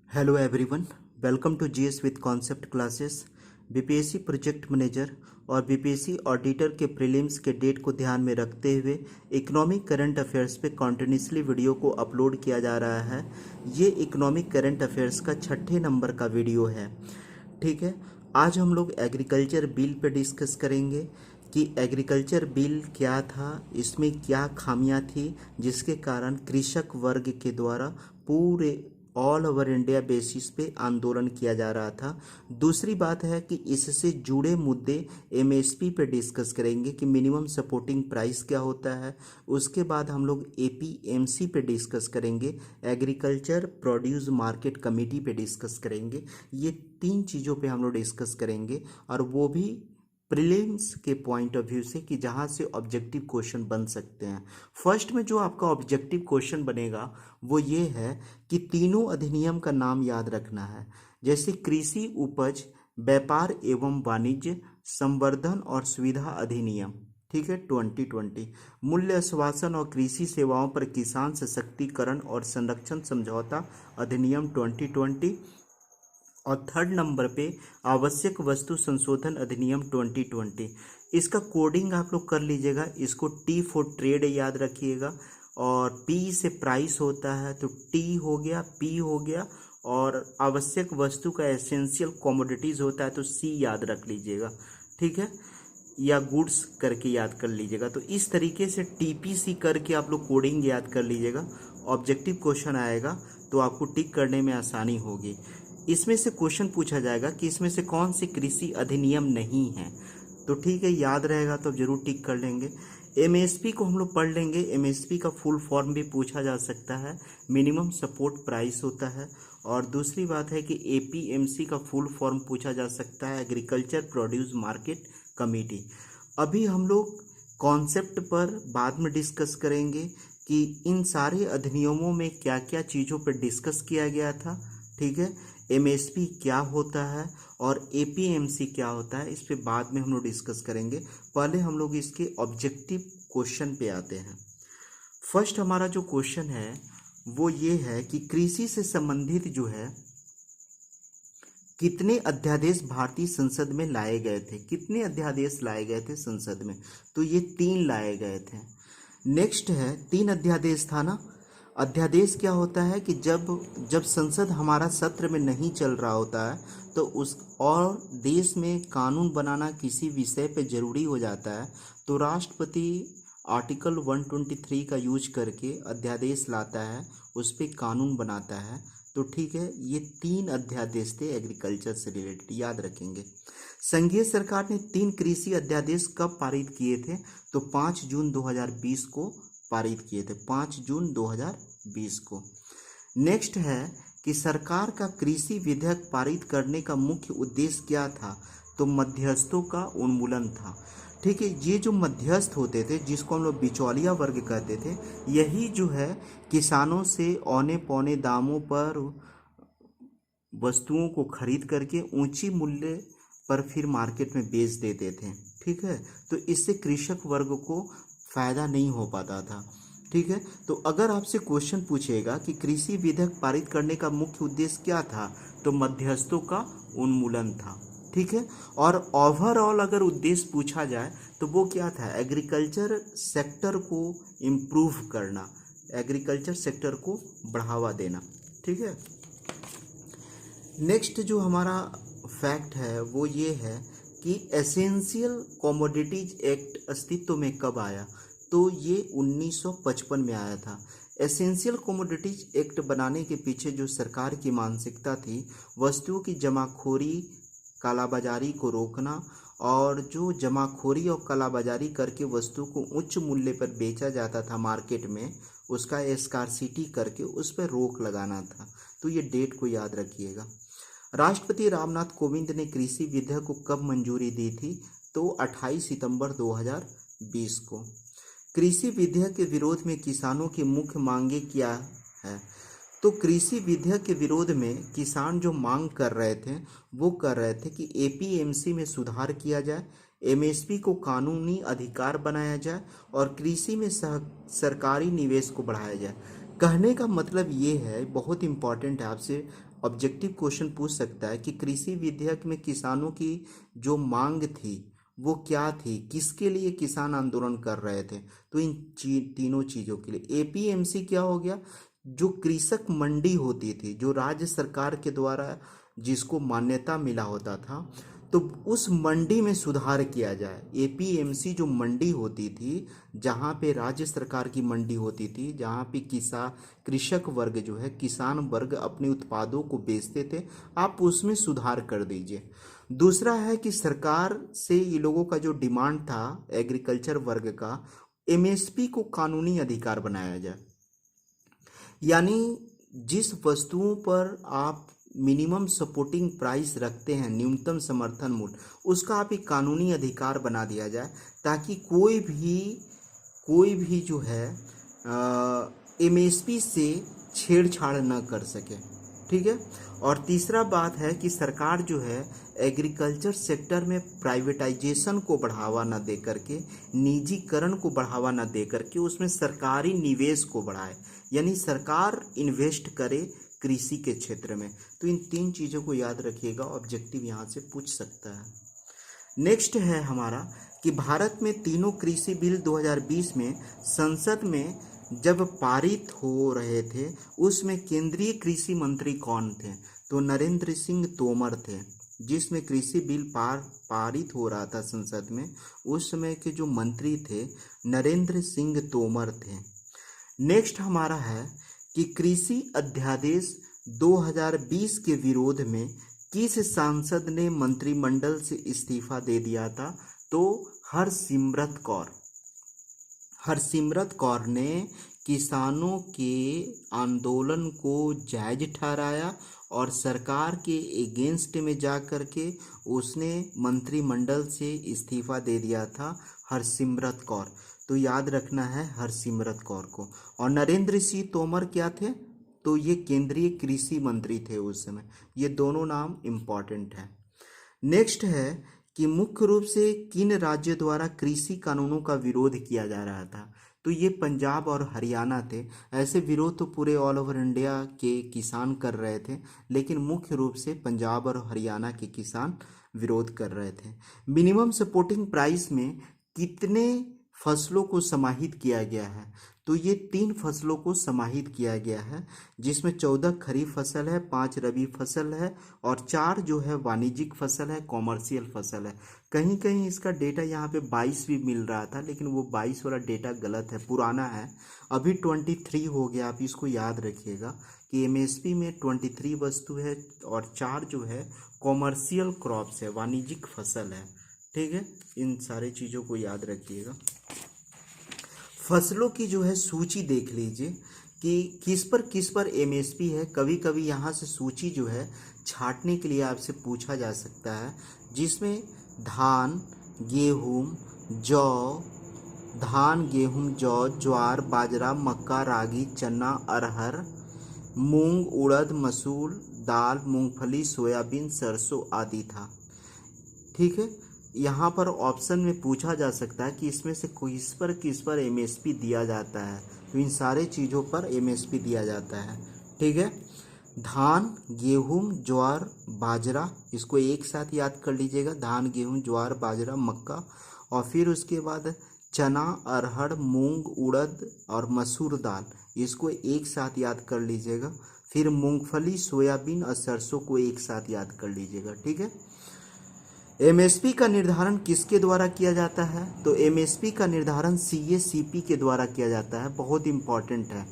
Hello everyone, welcome to GS with concept classes. BPSC project manager और BPSC auditor के prelims के date को ध्यान में रखते हुए इकोनॉमिक करंट अफेयर्स पे कॉन्टिन्यूसली वीडियो को अपलोड किया जा रहा है। ये इकोनॉमिक करंट अफेयर्स का 6ठे नंबर का वीडियो है। ठीक है, आज हम लोग एग्रीकल्चर बिल पे डिस्कस करेंगे कि एग्रीकल्चर बिल क्या था, इसमें क्या खामियां थी जिसके कारण कृषक वर्ग के द्वारा पूरे ऑल ओवर इंडिया बेसिस पे आंदोलन किया जा रहा था। दूसरी बात है कि इससे जुड़े मुद्दे एमएसपी पे डिस्कस करेंगे कि मिनिमम सपोर्टिंग प्राइस क्या होता है। उसके बाद हम लोग एपीएमसी पे डिस्कस करेंगे, एग्रीकल्चर प्रोड्यूस मार्केट कमेटी पे डिस्कस करेंगे। ये तीन चीज़ों पे हम लोग डिस्कस करेंगे और वो भी प्रीलिम्स के पॉइंट ऑफ व्यू से कि जहाँ से ऑब्जेक्टिव क्वेश्चन बन सकते हैं। फर्स्ट में जो आपका ऑब्जेक्टिव क्वेश्चन बनेगा वो ये है कि तीनों अधिनियम का नाम याद रखना है, जैसे कृषि उपज व्यापार एवं वाणिज्य संवर्धन और सुविधा अधिनियम, ठीक है 2020, मूल्य आश्वासन और कृषि सेवाओं पर किसान सशक्तिकरण और संरक्षण समझौता अधिनियम 2020, और थर्ड नंबर पे आवश्यक वस्तु संशोधन अधिनियम 2020। इसका कोडिंग आप लोग कर लीजिएगा, इसको टी फॉर ट्रेड याद रखिएगा और पी से प्राइस होता है तो टी हो गया, पी हो गया, और आवश्यक वस्तु का एसेंशियल कमोडिटीज़ होता है तो सी याद रख लीजिएगा, ठीक है, या गुड्स करके याद कर लीजिएगा। तो इस तरीके से टीपीसी करके आप लोग कोडिंग याद कर लीजिएगा। ऑब्जेक्टिव क्वेश्चन आएगा तो आपको टिक करने में आसानी होगी। इसमें से क्वेश्चन पूछा जाएगा कि इसमें से कौन से कृषि अधिनियम नहीं है, तो ठीक है याद रहेगा तो जरूर टिक कर लेंगे। एमएसपी को हम लोग पढ़ लेंगे। एमएसपी का फुल फॉर्म भी पूछा जा सकता है, मिनिमम सपोर्ट प्राइस होता है। और दूसरी बात है कि एपीएमसी का फुल फॉर्म पूछा जा सकता है, एग्रीकल्चर प्रोड्यूस मार्केट कमेटी। अभी हम लोग कॉन्सेप्ट पर बाद में डिस्कस करेंगे कि इन सारे अधिनियमों में क्या क्या चीज़ों पर डिस्कस किया गया था, ठीक है। एमएसपी क्या होता है और एपीएमसी क्या होता है, इस पे बाद में हम लोग डिस्कस करेंगे। पहले हम लोग इसके ऑब्जेक्टिव क्वेश्चन पे आते हैं। फर्स्ट हमारा जो क्वेश्चन है वो ये है कि कृषि से संबंधित जो है कितने अध्यादेश भारतीय संसद में लाए गए थे, कितने अध्यादेश लाए गए थे संसद में, तो ये 3 लाए गए थे। नेक्स्ट है 3 अध्यादेश था ना। अध्यादेश क्या होता है कि जब जब संसद हमारा सत्र में नहीं चल रहा होता है तो उस और देश में कानून बनाना किसी विषय पे ज़रूरी हो जाता है तो राष्ट्रपति आर्टिकल 123 का यूज करके अध्यादेश लाता है, उस पर कानून बनाता है। तो ठीक है, ये 3 अध्यादेश थे एग्रीकल्चर से रिलेटेड, याद रखेंगे। संघीय सरकार ने 3 कृषि अध्यादेश कब पारित किए थे, तो 5 जून 2020 को पारित किए थे, 5 जून 2020 को। नेक्स्ट है कि सरकार का कृषि विधेयक पारित करने का मुख्य उद्देश्य क्या था, तो मध्यस्थों का उन्मूलन था। ठीक है, ये जो मध्यस्थ होते थे जिसको हम लोग बिचौलिया वर्ग कहते थे, यही जो है किसानों से औने पौने दामों पर वस्तुओं को खरीद करके ऊंची मूल्य पर फिर मार्केट में बेच देते थे। ठीक है, तो इससे कृषक वर्ग को फायदा नहीं हो पाता था। ठीक है, तो अगर आपसे क्वेश्चन पूछेगा कि कृषि विधेयक पारित करने का मुख्य उद्देश्य क्या था, तो मध्यस्थों का उन्मूलन था। ठीक है, और ओवरऑल अगर उद्देश्य पूछा जाए तो वो क्या था, एग्रीकल्चर सेक्टर को इम्प्रूव करना, एग्रीकल्चर सेक्टर को बढ़ावा देना। ठीक है, नेक्स्ट जो हमारा फैक्ट है वो ये है कि एसेंशियल कमोडिटीज एक्ट अस्तित्व में कब आया, तो ये 1955 में आया था। एसेंशियल कमोडिटीज एक्ट बनाने के पीछे जो सरकार की मानसिकता थी, वस्तुओं की जमाखोरी कालाबाजारी को रोकना, और जो जमाखोरी और कालाबाजारी करके वस्तु को उच्च मूल्य पर बेचा जाता था मार्केट में, उसका स्कार्सिटी करके उस पर रोक लगाना था। तो ये डेट को याद रखिएगा। राष्ट्रपति रामनाथ कोविंद ने कृषि विधेयक को कब मंजूरी दी थी, तो 28 सितंबर 2020 को। कृषि विधेयक के विरोध में किसानों की मुख्य मांगे क्या है, तो कृषि विधेयक के विरोध में किसान जो मांग कर रहे थे वो कर रहे थे कि एपीएमसी में सुधार किया जाए, एमएसपी को कानूनी अधिकार बनाया जाए और कृषि में सरकारी निवेश को बढ़ाया जाए। कहने का मतलब ये है, बहुत इम्पॉर्टेंट है, आपसे ऑब्जेक्टिव क्वेश्चन पूछ सकता है कि कृषि विधेयक में किसानों की जो मांग थी वो क्या थी, किसके लिए किसान आंदोलन कर रहे थे। तो इन तीनों चीज़ों के लिए एपीएमसी क्या हो गया, जो कृषक मंडी होती थी, जो राज्य सरकार के द्वारा जिसको मान्यता मिला होता था, तो उस मंडी में सुधार किया जाए। एपीएमसी जो मंडी होती थी, जहाँ पे राज्य सरकार की मंडी होती थी, जहाँ पे कृषक वर्ग जो है, किसान वर्ग अपने उत्पादों को बेचते थे, आप उसमें सुधार कर दीजिए। दूसरा है कि सरकार से ये लोगों का जो डिमांड था एग्रीकल्चर वर्ग का, एमएसपी को कानूनी अधिकार बनाया जाए। यानी जिस वस्तुओं पर आप मिनिमम सपोर्टिंग प्राइस रखते हैं, न्यूनतम समर्थन मूल्य, उसका आप एक कानूनी अधिकार बना दिया जाए, ताकि कोई भी जो है एमएसपी से छेड़छाड़ न कर सके। ठीक है। और तीसरा बात है कि सरकार जो है एग्रीकल्चर सेक्टर में प्राइवेटाइजेशन को बढ़ावा न दे करके, निजीकरण को बढ़ावा न दे करके, उसमें सरकारी निवेश को बढ़ाए, यानी सरकार इन्वेस्ट करे कृषि के क्षेत्र में। तो इन तीन चीज़ों को याद रखिएगा, ऑब्जेक्टिव यहाँ से पूछ सकता है। नेक्स्ट है हमारा कि भारत में तीनों कृषि बिल 2020 में संसद में जब पारित हो रहे थे, उसमें केंद्रीय कृषि मंत्री कौन थे? तो नरेंद्र सिंह तोमर थे। जिसमें कृषि बिल पारित हो रहा था संसद में, उस समय के जो मंत्री थे नरेंद्र सिंह तोमर थे। नेक्स्ट हमारा है कि कृषि अध्यादेश 2020 के विरोध में किस सांसद ने मंत्रिमंडल से इस्तीफा दे दिया था? तो हरसिमरत कौर ने किसानों के आंदोलन को जायज ठहराया और सरकार के एगेंस्ट में जा कर के उसने मंत्रिमंडल से इस्तीफा दे दिया था, हरसिमरत कौर। तो याद रखना है हरसिमरत कौर को। और नरेंद्र सिंह तोमर क्या थे? तो ये केंद्रीय कृषि मंत्री थे उस समय। ये दोनों नाम इम्पॉर्टेंट है। नेक्स्ट है कि मुख्य रूप से किन राज्यों द्वारा कृषि कानूनों का विरोध किया जा रहा था? तो ये पंजाब और हरियाणा थे। ऐसे विरोध तो पूरे ऑल ओवर इंडिया के किसान कर रहे थे, लेकिन मुख्य रूप से पंजाब और हरियाणा के किसान विरोध कर रहे थे। मिनिमम सपोर्टिंग प्राइस में कितने फसलों को समाहित किया गया है? तो ये 3 फसलों को समाहित किया गया है, जिसमें 14 खरीफ फसल है, 5 रबी फसल है और 4 जो है वाणिज्यिक फसल है, कॉमर्शियल फसल है। कहीं कहीं इसका डेटा यहाँ पे 22 भी मिल रहा था, लेकिन वो 22 वाला डेटा गलत है, पुराना है। अभी 23 हो गया। आप इसको याद रखिएगा कि एमएसपी में 23 वस्तु है और 4 जो है कॉमर्शियल क्रॉप्स है, वाणिज्यिक फसल है। ठीक है, इन सारे चीज़ों को याद रखिएगा। फसलों की जो है सूची देख लीजिए कि किस पर एमएसपी है। कभी कभी यहाँ से सूची जो है छांटने के लिए आपसे पूछा जा सकता है, जिसमें धान, गेहूं, जौ, ज्वार, बाजरा, मक्का, रागी, चना, अरहर, मूंग, उड़द, मसूर दाल, मूंगफली, सोयाबीन, सरसों आदि था। ठीक है। यहाँ पर ऑप्शन में पूछा जा सकता है कि इसमें से किस पर एमएसपी दिया जाता है। तो इन सारे चीज़ों पर एमएसपी दिया जाता है। ठीक है। धान, गेहूं, ज्वार, बाजरा, इसको एक साथ याद कर लीजिएगा। धान, गेहूं, ज्वार, बाजरा, मक्का, और फिर उसके बाद चना, अरहर, मूंग, उड़द और मसूर दाल, इसको एक साथ याद कर लीजिएगा। फिर मूंगफली, सोयाबीन और सरसों को एक साथ याद कर लीजिएगा। ठीक है। एमएसपी का निर्धारण किसके द्वारा किया जाता है? तो एमएसपी का निर्धारण सीएसीपी के द्वारा किया जाता है। बहुत इम्पॉर्टेंट है।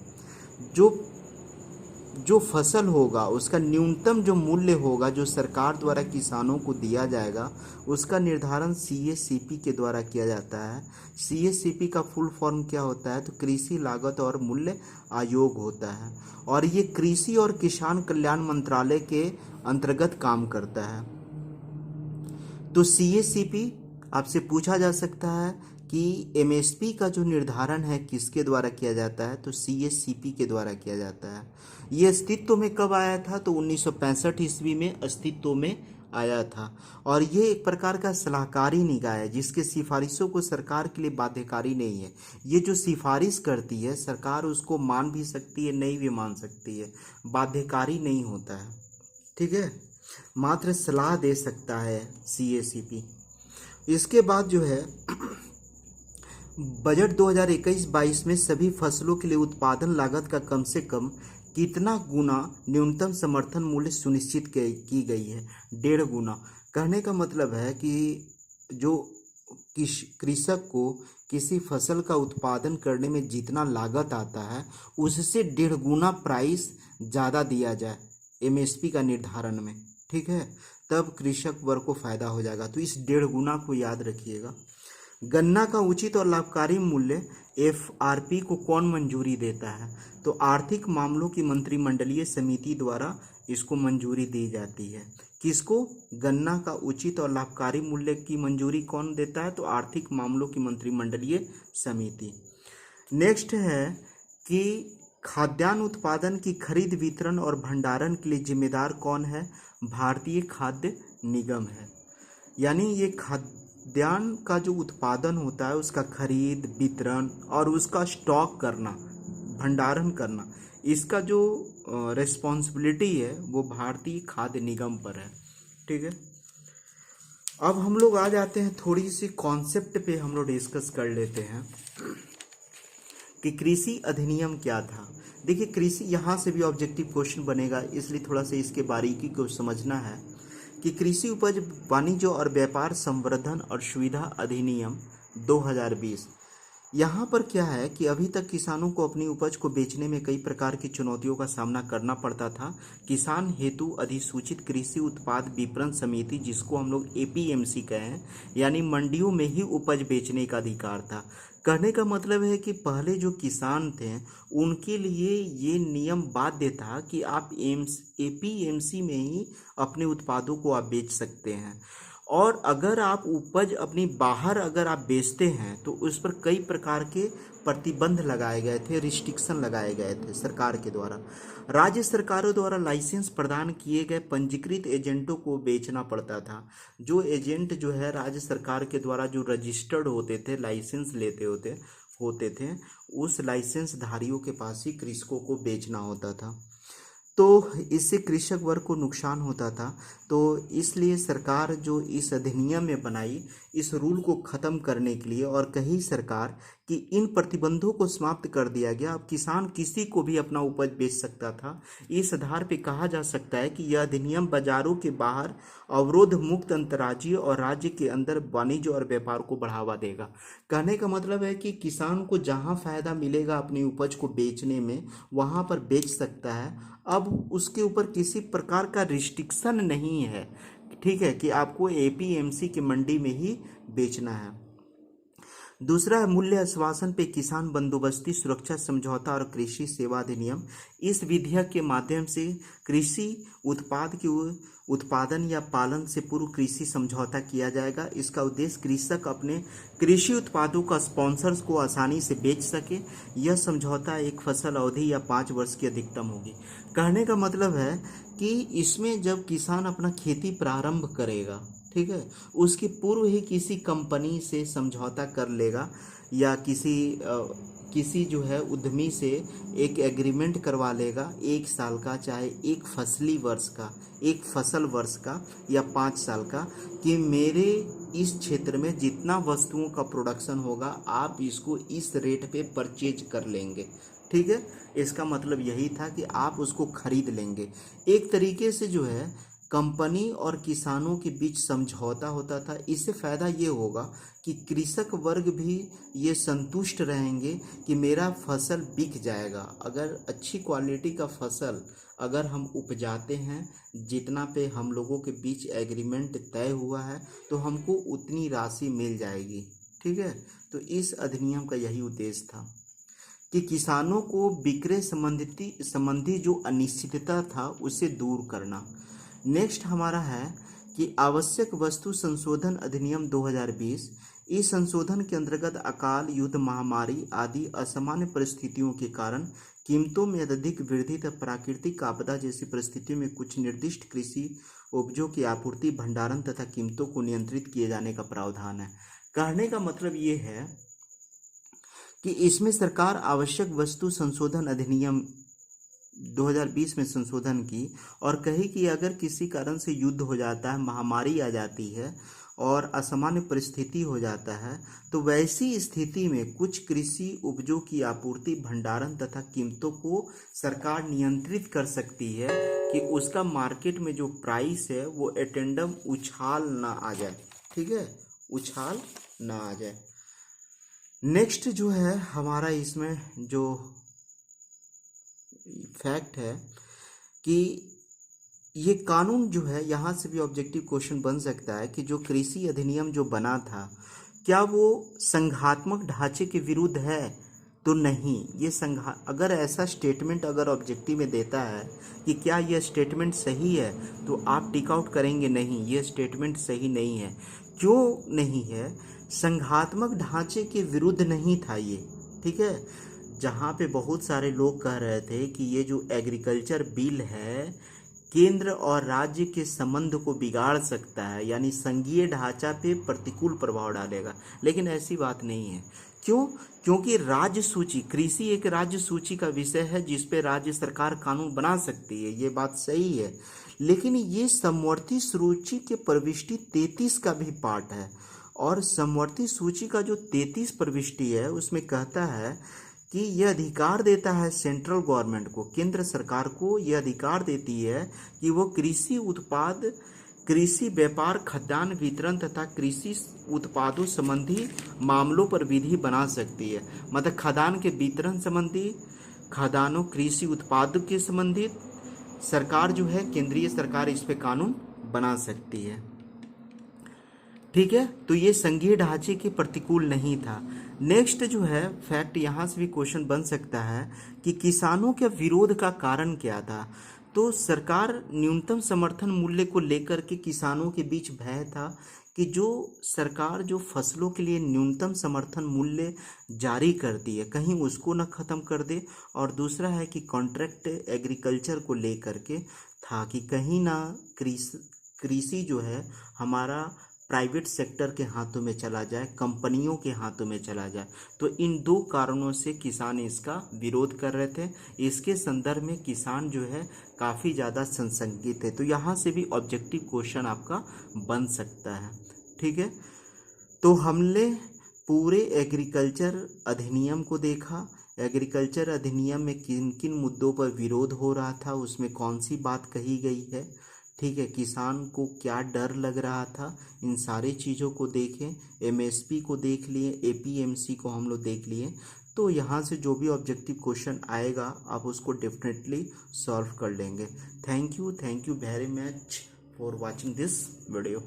जो फसल होगा उसका न्यूनतम जो मूल्य होगा, जो सरकार द्वारा किसानों को दिया जाएगा, उसका निर्धारण सीएसीपी के द्वारा किया जाता है। सीएसीपी का फुल फॉर्म क्या होता है? तो कृषि लागत और मूल्य आयोग होता है, और ये कृषि और किसान कल्याण मंत्रालय के अंतर्गत काम करता है। तो सीएसीपी आपसे पूछा जा सकता है कि एमएसपी का जो निर्धारण है किसके द्वारा किया जाता है? तो सीएसीपी के द्वारा किया जाता है। ये अस्तित्व में कब आया था? तो 1965 ईस्वी में अस्तित्व में आया था, और ये एक प्रकार का सलाहकारी निकाय है, जिसके सिफारिशों को सरकार के लिए बाध्यकारी नहीं है। ये जो सिफारिश करती है सरकार उसको मान भी सकती है, नहीं भी मान सकती है, बाध्यकारी नहीं होता है। ठीक है, मात्र सलाह दे सकता है CACP। इसके बाद जो है बजट 2021-22 में सभी फसलों के लिए उत्पादन लागत का कम से कम कितना गुना न्यूनतम समर्थन मूल्य सुनिश्चित की गई है? 1.5 गुना। कहने का मतलब है कि जो कृषक को किसी फसल का उत्पादन करने में जितना लागत आता है उससे 1.5 गुना प्राइस ज़्यादा दिया जाए MSP का निर्धारण में, ठीक है, तब कृषक वर्ग को फायदा हो जाएगा। तो इस 1.5 गुना को याद रखिएगा। गन्ना का उचित और लाभकारी मूल्य FRP को कौन मंजूरी देता है? तो आर्थिक मामलों की मंत्रिमंडलीय समिति द्वारा इसको मंजूरी दी जाती है। किसको? गन्ना का उचित और लाभकारी मूल्य की मंजूरी कौन देता है? तो आर्थिक मामलों की मंत्रिमंडलीय समिति। नेक्स्ट है कि खाद्यान्न उत्पादन की खरीद, वितरण और भंडारण के लिए जिम्मेदार कौन है? भारतीय खाद्य निगम है। यानी ये खाद्यान्न का जो उत्पादन होता है उसका खरीद, वितरण और उसका स्टॉक करना, भंडारण करना, इसका जो रिस्पॉन्सिबिलिटी है वो भारतीय खाद्य निगम पर है, ठीक है। अब हम लोग आ जाते हैं थोड़ी सी कॉन्सेप्ट पे, हम लोग डिस्कस कर लेते हैं कि कृषि अधिनियम क्या था। देखिए कृषि, यहाँ से भी ऑब्जेक्टिव क्वेश्चन बनेगा, इसलिए थोड़ा सा इसके बारीकी को समझना है कि कृषि उपज वाणिज्य और व्यापार संवर्धन और सुविधा अधिनियम 2020, यहाँ पर क्या है कि अभी तक किसानों को अपनी उपज को बेचने में कई प्रकार की चुनौतियों का सामना करना पड़ता था। किसान हेतु अधिसूचित कृषि उत्पाद विपणन समिति, जिसको हम लोग APMC कहें, यानी मंडियों में ही उपज बेचने का अधिकार था। कहने का मतलब है कि पहले जो किसान थे उनके लिए ये नियम बाध्य था कि आप APMC में ही अपने उत्पादों को आप बेच सकते हैं, और अगर आप उपज अपनी बाहर अगर आप बेचते हैं तो उस पर कई प्रकार के प्रतिबंध लगाए गए थे, रिस्ट्रिक्शन लगाए गए थे सरकार के द्वारा। राज्य सरकारों द्वारा लाइसेंस प्रदान किए गए पंजीकृत एजेंटों को बेचना पड़ता था। जो एजेंट जो है राज्य सरकार के द्वारा जो रजिस्टर्ड होते थे, लाइसेंस लेते होते थे, उस लाइसेंस धारियों के पास ही कृषकों को बेचना होता था। तो इससे कृषक वर्ग को नुकसान होता था। तो इसलिए सरकार जो इस अधिनियम में बनाई, इस रूल को ख़त्म करने के लिए, और कही सरकार कि इन प्रतिबंधों को समाप्त कर दिया गया। अब किसान किसी को भी अपना उपज बेच सकता था। इस आधार पे कहा जा सकता है कि यह अधिनियम बाजारों के बाहर अवरोध मुक्त अंतर्राज्यीय और राज्य के अंदर वाणिज्य और व्यापार को बढ़ावा देगा। कहने का मतलब है कि किसान को जहां फायदा मिलेगा अपनी उपज को बेचने में, वहां पर बेच सकता है। अब उसके ऊपर किसी प्रकार का रिस्ट्रिक्शन नहीं है, ठीक है, कि आपको APMC की मंडी में ही बेचना है। दूसरा है मूल्य आश्वासन पे किसान बंदोबस्ती सुरक्षा समझौता और कृषि सेवा अधिनियम। इस विधेयक के माध्यम से कृषि उत्पाद के उत्पादन या पालन से पूर्व कृषि समझौता किया जाएगा। इसका उद्देश्य कृषक अपने कृषि उत्पादों का स्पॉन्सर्स को आसानी से बेच सके। यह समझौता एक फसल अवधि या 5 वर्ष की अधिकतम होगी। कहने का मतलब है कि इसमें जब किसान अपना खेती प्रारंभ करेगा, ठीक है, उसके पूर्व ही किसी कंपनी से समझौता कर लेगा या किसी जो है उद्यमी से एक एग्रीमेंट करवा लेगा 1 साल का, चाहे एक फसल वर्ष का या 5 साल का, कि मेरे इस क्षेत्र में जितना वस्तुओं का प्रोडक्शन होगा आप इसको इस रेट पे परचेज कर लेंगे, ठीक है। इसका मतलब यही था कि आप उसको खरीद लेंगे। एक तरीके से जो है कंपनी और किसानों के बीच समझौता होता था। इससे फ़ायदा ये होगा कि कृषक वर्ग भी ये संतुष्ट रहेंगे कि मेरा फसल बिक जाएगा। अगर अच्छी क्वालिटी का फसल अगर हम उपजाते हैं, जितना पे हम लोगों के बीच एग्रीमेंट तय हुआ है, तो हमको उतनी राशि मिल जाएगी, ठीक है। तो इस अधिनियम का यही उद्देश्य था कि किसानों को विक्रय संबंधी जो अनिश्चितता था उसे दूर करना। नेक्स्ट हमारा है कि आवश्यक वस्तु संशोधन अधिनियम 2020। इस संशोधन के अंतर्गत अकाल, युद्ध, महामारी आदि असामान्य परिस्थितियों के कारण कीमतों में अत्यधिक वृद्धि तथा प्राकृतिक आपदा जैसी परिस्थितियों में कुछ निर्दिष्ट कृषि उपजों की आपूर्ति, भंडारण तथा कीमतों को नियंत्रित किए जाने का प्रावधान है। कहने का मतलब ये है कि इसमें सरकार आवश्यक वस्तु संशोधन अधिनियम 2020 में संशोधन की और कही कि अगर किसी कारण से युद्ध हो जाता है, महामारी आ जाती है और असामान्य परिस्थिति हो जाता है, तो वैसी स्थिति में कुछ कृषि उपजों की आपूर्ति, भंडारण तथा कीमतों को सरकार नियंत्रित कर सकती है कि उसका मार्केट में जो प्राइस है वो एटेंडम उछाल ना आ जाए। ठीक है, उछाल ना आ जाए। नेक्स्ट जो है हमारा इसमें जो फैक्ट है कि ये कानून जो है, यहाँ से भी ऑब्जेक्टिव क्वेश्चन बन सकता है कि जो कृषि अधिनियम जो बना था, क्या वो संघात्मक ढांचे के विरुद्ध है? तो नहीं। ये अगर ऐसा स्टेटमेंट अगर ऑब्जेक्टिव में देता है कि क्या यह स्टेटमेंट सही है, तो आप टिक आउट करेंगे नहीं, ये स्टेटमेंट सही नहीं है। क्यों नहीं है? संघात्मक ढांचे के विरुद्ध नहीं था ये। ठीक है, जहाँ पे बहुत सारे लोग कह रहे थे कि ये जो एग्रीकल्चर बिल है केंद्र और राज्य के संबंध को बिगाड़ सकता है, यानी संघीय ढांचा पे प्रतिकूल प्रभाव डालेगा, लेकिन ऐसी बात नहीं है। क्यों? क्योंकि राज्य सूची, कृषि एक राज्य सूची का विषय है जिस पे राज्य सरकार कानून बना सकती है, ये बात सही है। लेकिन ये समवर्ती सूची के प्रविष्टि 33 का भी पार्ट है, और समवर्ती सूची का जो 33 प्रविष्टि है उसमें कहता है कि यह अधिकार देता है सेंट्रल गवर्नमेंट को, केंद्र सरकार को यह अधिकार देती है कि वो कृषि उत्पाद, कृषि व्यापार, खाद्यान्न वितरण तथा कृषि उत्पादों संबंधी मामलों पर विधि बना सकती है। मतलब खाद्यान्न के वितरण संबंधी, खाद्यान्नों, कृषि उत्पादों के संबंधित सरकार जो है, केंद्रीय सरकार इस पे कानून बना सकती है। ठीक है, तो ये संघीय ढांचे के प्रतिकूल नहीं था। नेक्स्ट जो है फैक्ट, यहाँ से भी क्वेश्चन बन सकता है कि किसानों के विरोध का कारण क्या था। तो सरकार न्यूनतम समर्थन मूल्य को लेकर के किसानों के बीच भय था कि जो सरकार जो फसलों के लिए न्यूनतम समर्थन मूल्य जारी करती है कहीं उसको न ख़त्म कर दे, और दूसरा है कि कॉन्ट्रैक्ट एग्रीकल्चर को लेकर के था कि कहीं ना कृषि जो है हमारा प्राइवेट सेक्टर के हाथों में चला जाए, कंपनियों के हाथों में चला जाए। तो इन दो कारणों से किसान इसका विरोध कर रहे थे। इसके संदर्भ में किसान जो है काफ़ी ज़्यादा संशंकित है। तो यहाँ से भी ऑब्जेक्टिव क्वेश्चन आपका बन सकता है। ठीक है, तो हमने पूरे एग्रीकल्चर अधिनियम को देखा। एग्रीकल्चर अधिनियम में किन किन मुद्दों पर विरोध हो रहा था, उसमें कौन सी बात कही गई है। ठीक है, किसान को क्या डर लग रहा था, इन सारी चीज़ों को देखें। एमएसपी को देख लिए, एपीएमसी को हम लोग देख लिए। तो यहाँ से जो भी ऑब्जेक्टिव क्वेश्चन आएगा आप उसको डेफिनेटली सॉल्व कर लेंगे। Thank you very much for watching this video.